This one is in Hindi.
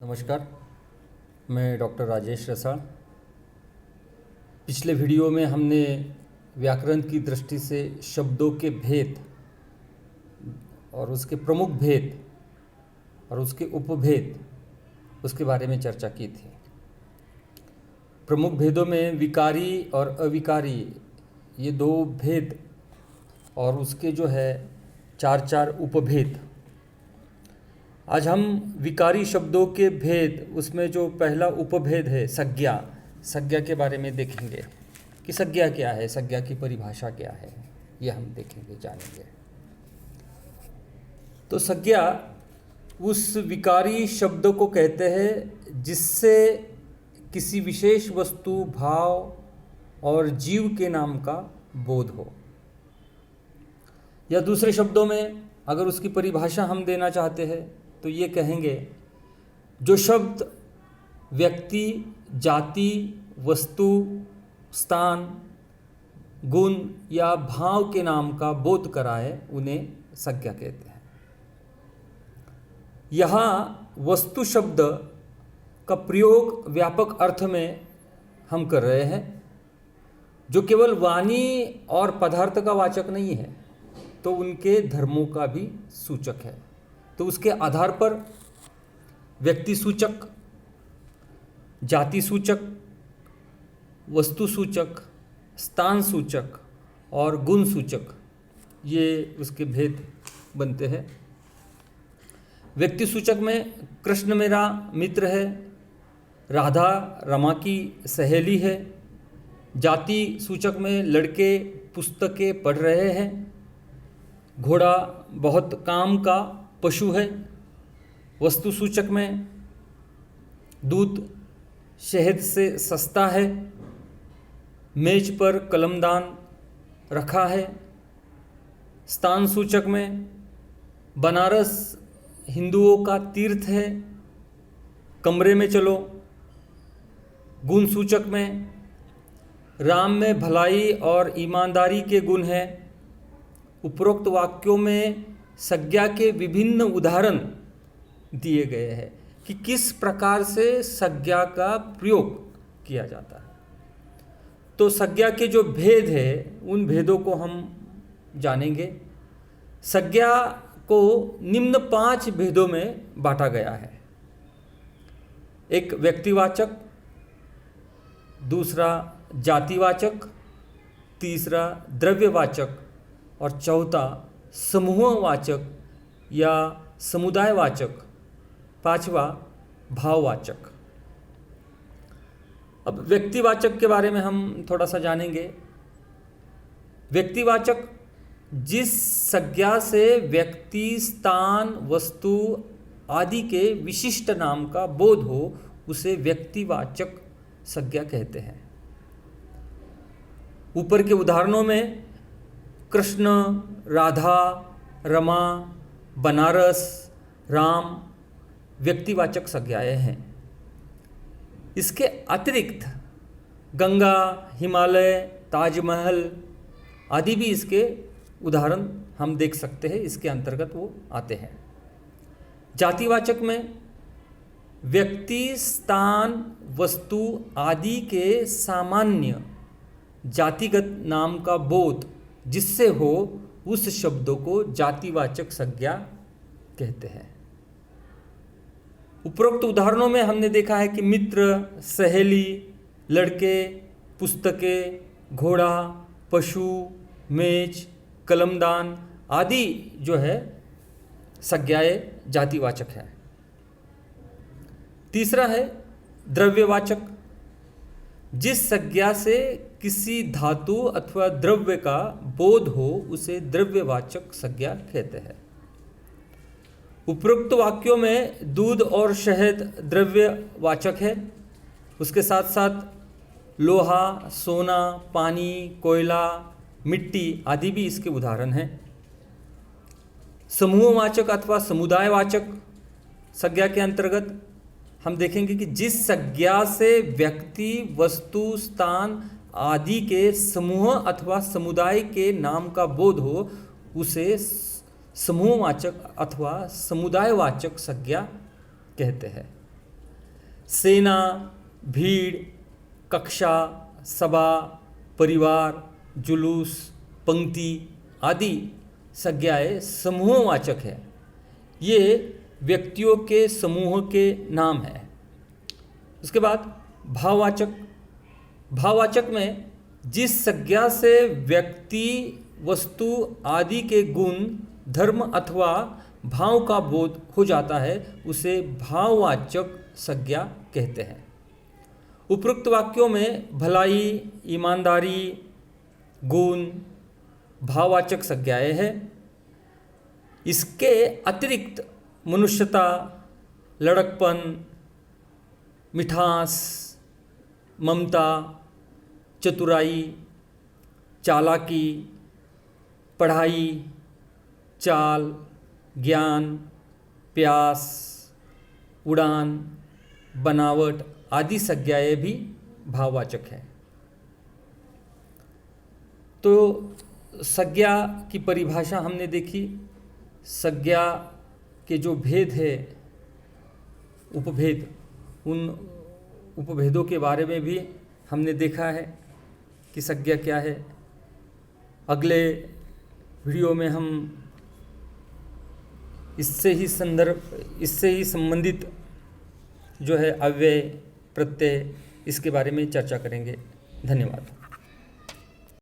नमस्कार, मैं डॉक्टर राजेश रसाल। पिछले वीडियो में हमने व्याकरण की दृष्टि से शब्दों के भेद और उसके प्रमुख भेद और उसके उपभेद उसके बारे में चर्चा की थी। प्रमुख भेदों में विकारी और अविकारी ये दो भेद और उसके जो है चार उपभेद। आज हम विकारी शब्दों के भेद, उसमें जो पहला उपभेद है संज्ञा के बारे में देखेंगे कि संज्ञा क्या है, संज्ञा की परिभाषा क्या है, यह हम देखेंगे, जानेंगे। तो संज्ञा उस विकारी शब्द को कहते हैं जिससे किसी विशेष वस्तु, भाव और जीव के नाम का बोध हो, या दूसरे शब्दों में अगर उसकी परिभाषा हम देना चाहते हैं तो ये कहेंगे जो शब्द व्यक्ति, जाति, वस्तु, स्थान, गुण या भाव के नाम का बोध कराए उन्हें संज्ञा कहते हैं। यहाँ वस्तु शब्द का प्रयोग व्यापक अर्थ में हम कर रहे हैं, जो केवल वाणी और पदार्थ का वाचक नहीं है, तो उनके धर्मों का भी सूचक है। तो उसके आधार पर व्यक्ति सूचक, जाति सूचक, वस्तु सूचक, स्थान सूचक और गुण सूचक, ये उसके भेद बनते हैं। व्यक्ति सूचक में कृष्ण मेरा मित्र है, राधा रमा की सहेली है। जाति सूचक में लड़के पुस्तकें पढ़ रहे हैं, घोड़ा बहुत काम का पशु है। वस्तु सूचक में दूध शहद से सस्ता है, मेज पर कलमदान रखा है। स्थान सूचक में बनारस हिंदुओं का तीर्थ है, कमरे में चलो। गुण सूचक में राम में भलाई और ईमानदारी के गुण हैं। उपरोक्त वाक्यों में संज्ञा के विभिन्न उदाहरण दिए गए हैं कि किस प्रकार से संज्ञा का प्रयोग किया जाता है। तो संज्ञा के जो भेद है उन भेदों को हम जानेंगे। संज्ञा को निम्न 5 भेदों में बांटा गया है। एक व्यक्तिवाचक, दूसरा जातिवाचक, तीसरा द्रव्यवाचक और चौथा समूहवाचक या समुदायवाचक, पांचवा भाववाचक। अब व्यक्तिवाचक के बारे में हम थोड़ा सा जानेंगे। व्यक्तिवाचक जिस संज्ञा से व्यक्ति, स्थान, वस्तु आदि के विशिष्ट नाम का बोध हो उसे व्यक्तिवाचक संज्ञा कहते हैं। ऊपर के उदाहरणों में कृष्ण, राधा, रमा, बनारस, राम व्यक्तिवाचक संज्ञाएं हैं। इसके अतिरिक्त गंगा, हिमालय, ताजमहल आदि भी इसके उदाहरण हम देख सकते हैं, इसके अंतर्गत वो आते हैं। जातिवाचक में व्यक्ति, स्थान, वस्तु आदि के सामान्य जातिगत नाम का बोध जिससे हो उस शब्दों को जातिवाचक संज्ञा कहते हैं। उपरोक्त उदाहरणों में हमने देखा है कि मित्र, सहेली, लड़के, पुस्तकें, घोड़ा, पशु, मेज, कलमदान आदि जो है संज्ञाएं जातिवाचक है। तीसरा है द्रव्यवाचक। जिस संज्ञा से किसी धातु अथवा द्रव्य का बोध हो उसे द्रव्यवाचक संज्ञा कहते हैं। उपरोक्त वाक्यों में दूध और शहद द्रव्यवाचक है। उसके साथ साथ लोहा, सोना, पानी, कोयला, मिट्टी आदि भी इसके उदाहरण हैं। समूहवाचक अथवा समुदायवाचक संज्ञा के अंतर्गत हम देखेंगे कि जिस संज्ञा से व्यक्ति, वस्तु, स्थान आदि के समूह अथवा समुदाय के नाम का बोध हो उसे समूहवाचक अथवा समुदायवाचक संज्ञा कहते हैं। सेना, भीड़, कक्षा, सभा, परिवार, जुलूस, पंक्ति आदि संज्ञाएं समूहवाचक है। ये व्यक्तियों के समूह के नाम है। उसके बाद भाववाचक। भाववाचक में जिस संज्ञा से व्यक्ति, वस्तु आदि के गुण, धर्म अथवा भाव का बोध हो जाता है उसे भाववाचक संज्ञा कहते हैं। उपरोक्त वाक्यों में भलाई, ईमानदारी, गुण भाववाचक संज्ञाएं हैं। इसके अतिरिक्त मनुष्यता, लड़कपन, मिठास, ममता, चतुराई, चालाकी, पढ़ाई, चाल, ज्ञान, प्यास, उड़ान, बनावट आदि संज्ञाएं भी भाववाचक है। तो संज्ञा की परिभाषा हमने देखी। संज्ञा के जो भेद है, उपभेद, उन उपभेदों के बारे में भी हमने देखा है कि संज्ञा क्या है। अगले वीडियो में हम इससे ही संबंधित जो है अव्यय, प्रत्यय, इसके बारे में चर्चा करेंगे। धन्यवाद।